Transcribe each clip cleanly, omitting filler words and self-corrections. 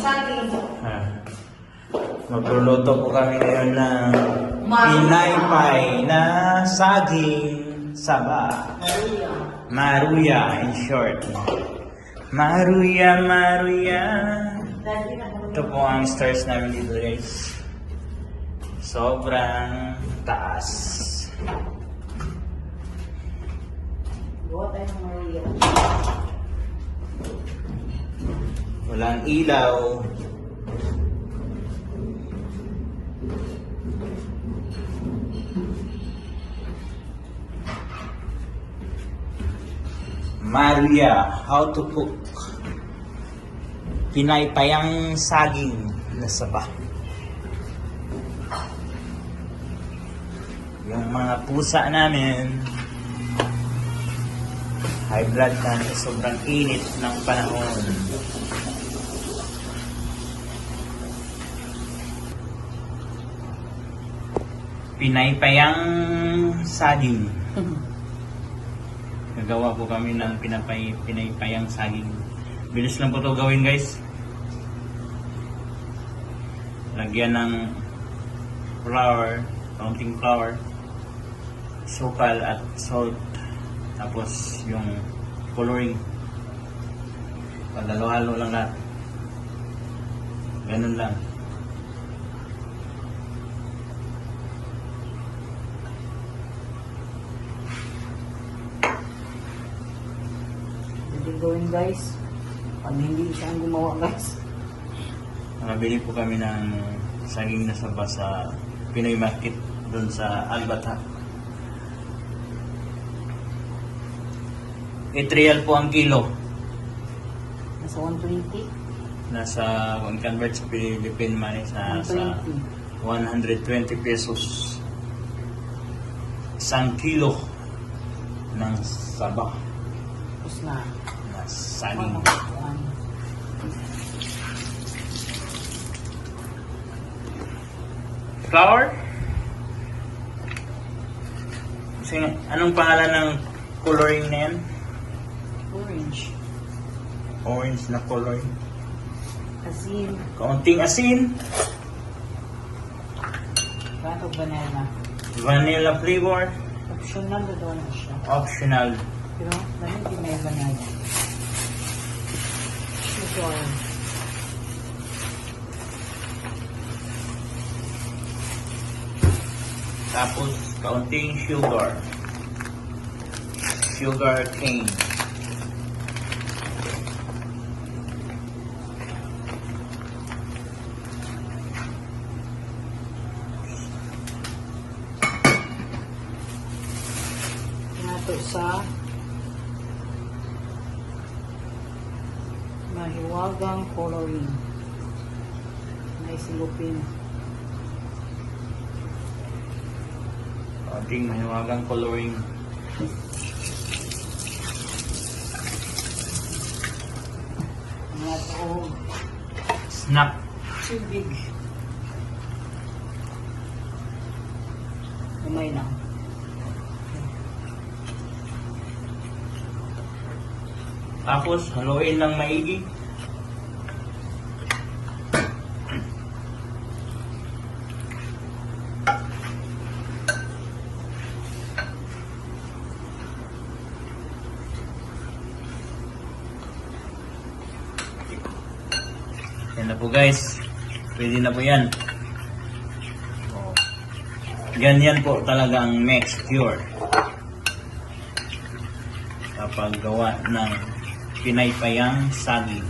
saging. Magluluto po kami ngayon ng pinaypay na saging saba. Maruya in short. Maruya, Maruya. Ito po ang stars namin dito guys. Sobrang taas. Gawa tayo ng Maria. Walang ilaw. Maria, how to cook pinaypayang saging na saba. Yung mga pusa namin high blood na sa sobrang init ng panahon. Pinaypayang saging. Nagawa po kami ng pinaypayang saging. Bilis lang po ito gawin guys. Lagyan ng flour, counting flour, sukal at salt. Tapos yung coloring. Padalo-halo lang lahat. Ganun lang. Gawin guys, pag hindi siya ang gumawa guys. Nakabili po kami ng saging na saba sa Pinoy Market doon sa Albata. 8 real po ang kilo. Nasa 120. Nasa kung convert sa Philippine money sa 120 pesos. 1 kilo ng saba. Tapos na. Saging. Flour? Kasi anong pangalan ng coloring na yan? Orange. Orange na coloring. Asin. Kaunting asin. Gato banana. Vanilla flavor. Optional na doon na siya. Optional. Pero dahil hindi may banana. Sugar. Tapos kaunting sugar. Sugar cane. Nato sa mahiwagang coloring. May silupin. Kaunting mahiwagang coloring. Nato Snack. tubig. Umay na. Tapos haluin ng maigi. Yan na po guys. Pwede na po yan. Ganyan po talaga ang mixture kapag gawa ng pinaypayang saging.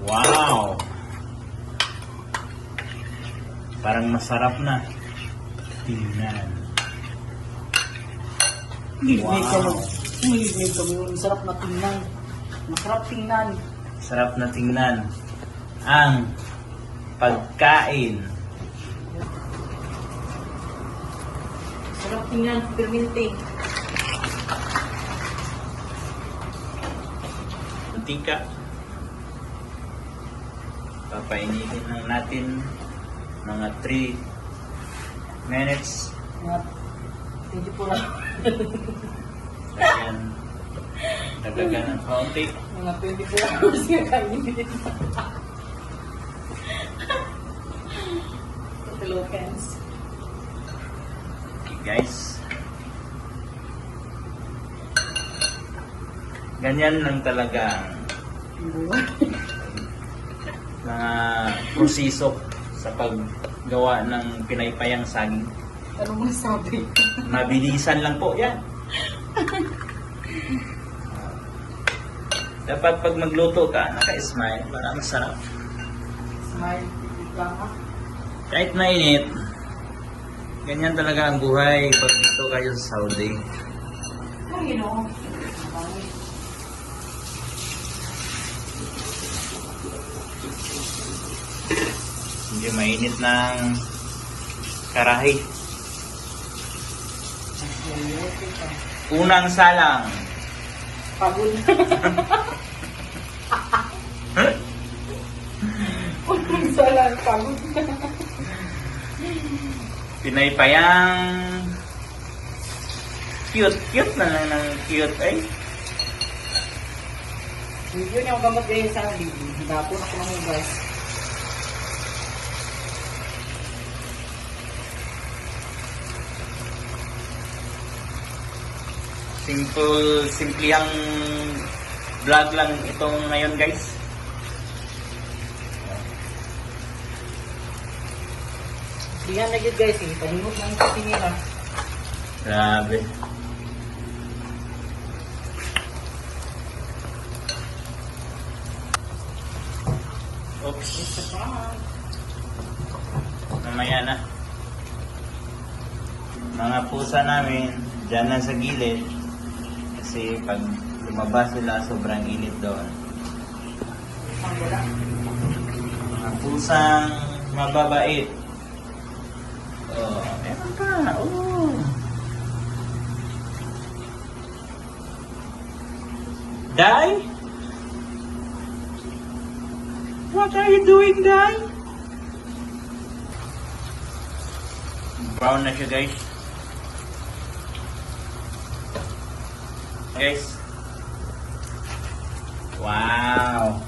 Wow! Parang masarap na. Tingnan. Wow! Umilig kami. Masarap na tingnan. Masarap tingnan. Sarap na tingnan ang pagkain. Sarap tingnan. Permente. Mantika. Papainitin lang natin mga 3 minutes. At 24 hours. Ayan. Dagdagan ng kaunti. Mga 24 hours nga kainin. Philippines. Okay, guys. Ganyan lang talaga ang mga proseso sa paggawa ng pinaypayang saging. Ano masabi? Mabilisan lang po yan. Dapat pag magluto ka, naka-smile para masarap. Smile. Lang ha? Kahit mainit, ganyan talaga ang buhay pag dito kayo sa Saudi. Ay, no. Hindi mainit ng karahi. Unang salang. Pagod. Unang salang, pagod. Pinaypayang cute. Cute na lang ng cute ay. Video niya ang gamot kayo sa video. Hidapon ako ng hugas. Simpleng vlog lang itong ngayon guys. Diyan na yun guys eh. Palimot ng kasinira. Grabe. Oops. Isa pa. Mamaya na. Mga pusa namin, dyan lang sa gilid. Kasi pag lumabas sila, sobrang init doon. Ang wala. Mga pusang mababait. Oh, meron pa. Oh. Dai? What are you doing, Dai? Brown na siya, guys. Guys. Wow.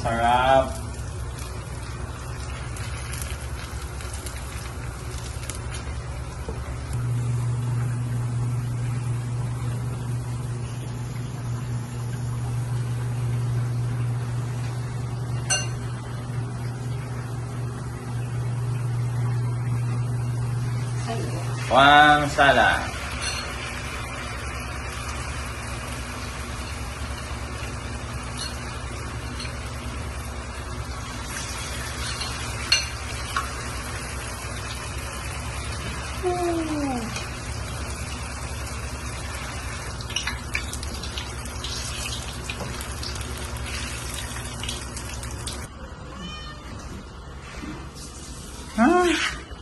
Sarap. Wang salah.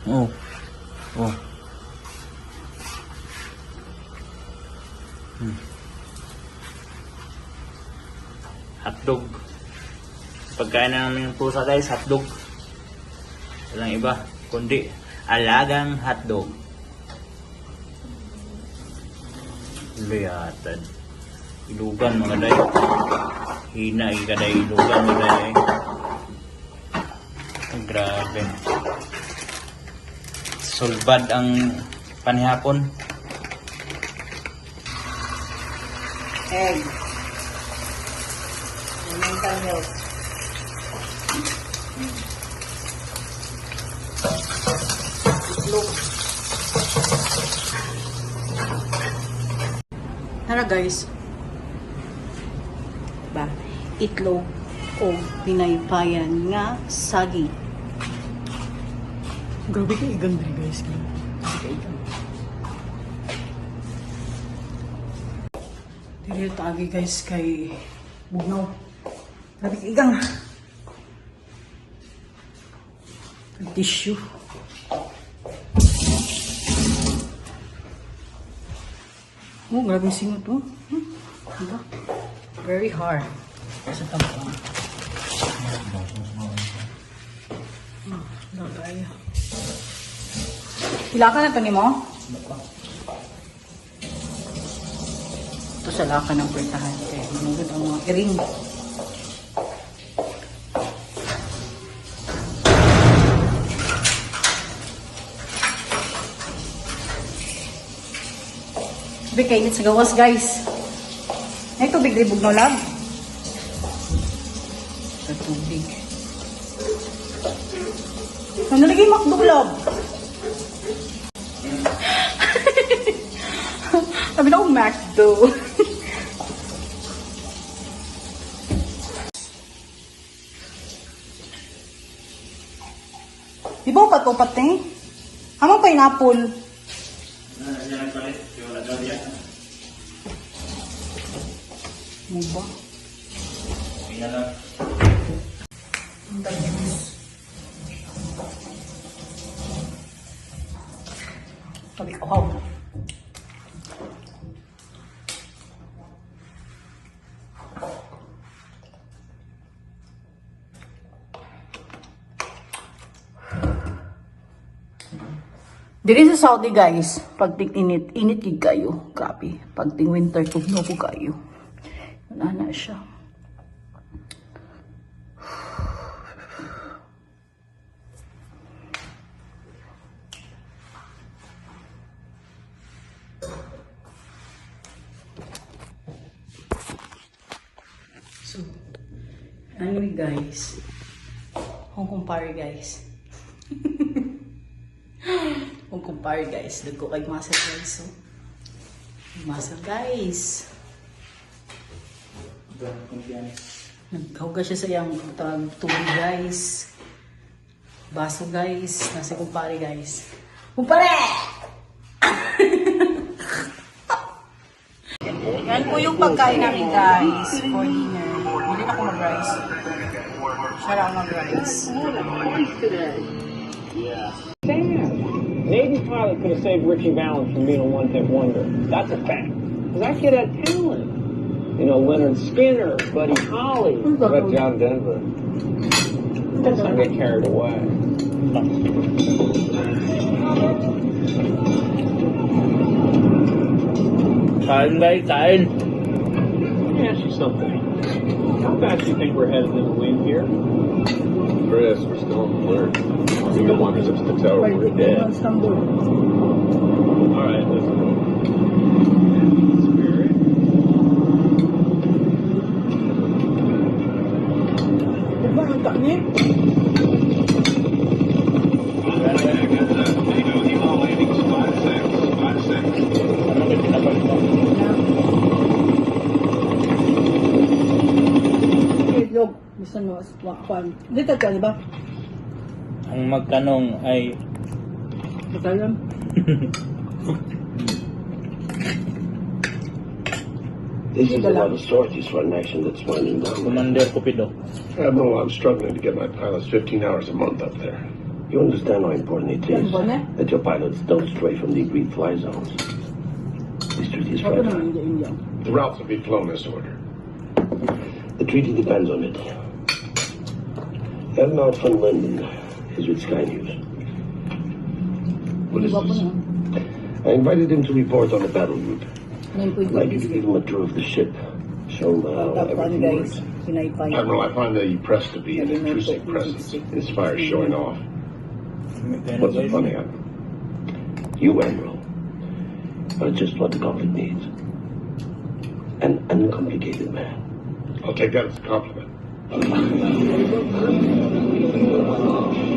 Oh. Oh. Hotdog. Pagkain na namin ng pusa guys, hotdog. Walang iba, kundi alagang hotdog. Liyatan. Ilugan mga day. Hina ikaday ilugan mga day. Grabe. Sulbad ang panihapon. Egg. Mental health. Itlog. Tara guys. Ba, itlog o pinaypayan nga saging. Grabe ka igang dre guys. Grabe ka igang. Dili tagi guys kay Bugnaw. Grabe ka igang. Tissue. Oh, grabe singot to. Diba? Very hard. Sa tampang. Lagay. Hila ka na to ni mo? sa laka ng printahan. Kaya manunod ang mga iring. Sabi kainit sa gawas, guys. Ay, tubig libog no lab. Sa tubig. Ano lagi makdo lab? Sabi na akong McDo. Di ba upat-upat eh? Amang pineapple. Ano ba? Sabi ko, wow. Dili sa Saudi guys, pag init, init gid kayo. Grabe. Pag ting winter, tugno po kayo. Wala na siya. So, anyway guys, Hong Kong party guys. Kung compare guys, dagko kay muscle guys. So, muscle guys. Naghuga siya sa iyang tubig guys. Baso guys. Nasa kumpare guys. Kumpare! Yan po yung pagkain namin guys for dinner. Hindi na ako mag-rice. Siya lang mag-rice. Navy pilot could have saved Richie Valens from being a one-hit wonder. That's a fact. Because that kid had talent. You know, Leonard Skinner, Buddy Holly. What about John Denver? Let's not get carried away. Kain guys, kain. Let me ask you something. How fast do you think we're headed in the wind here? Chris, we're still in the blur. We don't want us to tell we're dead. All right, let's go. Spirit. Itlog. Gusto mo, kwan. Dito ka, di ba? Ang magtanong ay Katalan. This is a lot of storages for a nation that's winding down. Commander Cupido. Admiral, I'm struggling to get my pilots 15 hours a month up there. You understand how important it is that your pilots don't stray from the agreed fly zones. This treaty is fragile. The routes will be flown this order. The treaty depends on it. Admiral von Linden is with Sky News. What is this? I invited him to report on the battle route. I'd like you to give him a tour of the ship. Show him how everything works. Admiral, I find the press to be an intrusive presence. Inspires showing off. What's so funny, Admiral? You, Admiral, are just what the conflict needs. An uncomplicated man. I'll take that as a compliment.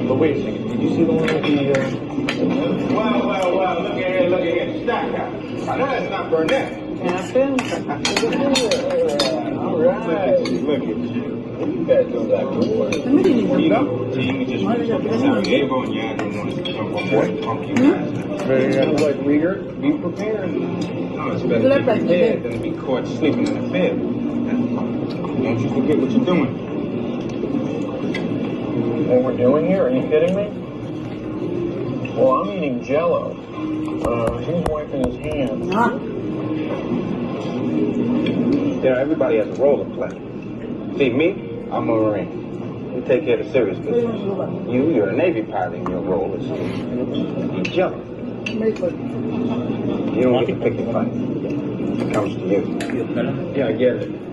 But wait a second. Did you see the one with the? Well, look at here, Stackhouse. I know that's not Burnett. Captain? All right. Look at you. You guys know that good work. You know, team just Sarajevo and y'all don't want to jump on board and pump you guys. Like Rieger, be prepared. No, it's better to be dead than to be caught sleeping in the bed. Don't you forget what you're doing. What we're doing here? Are you kidding me? Well, I'm eating Jello. He's wiping his hands. You know, everybody has a role to play. See, me, I'm a Marine. We take care of the serious business. You're a Navy pilot, and your role is to eat jello. You don't get to pick your fight. It comes to you. Cute ka lang. Yeah, I get it.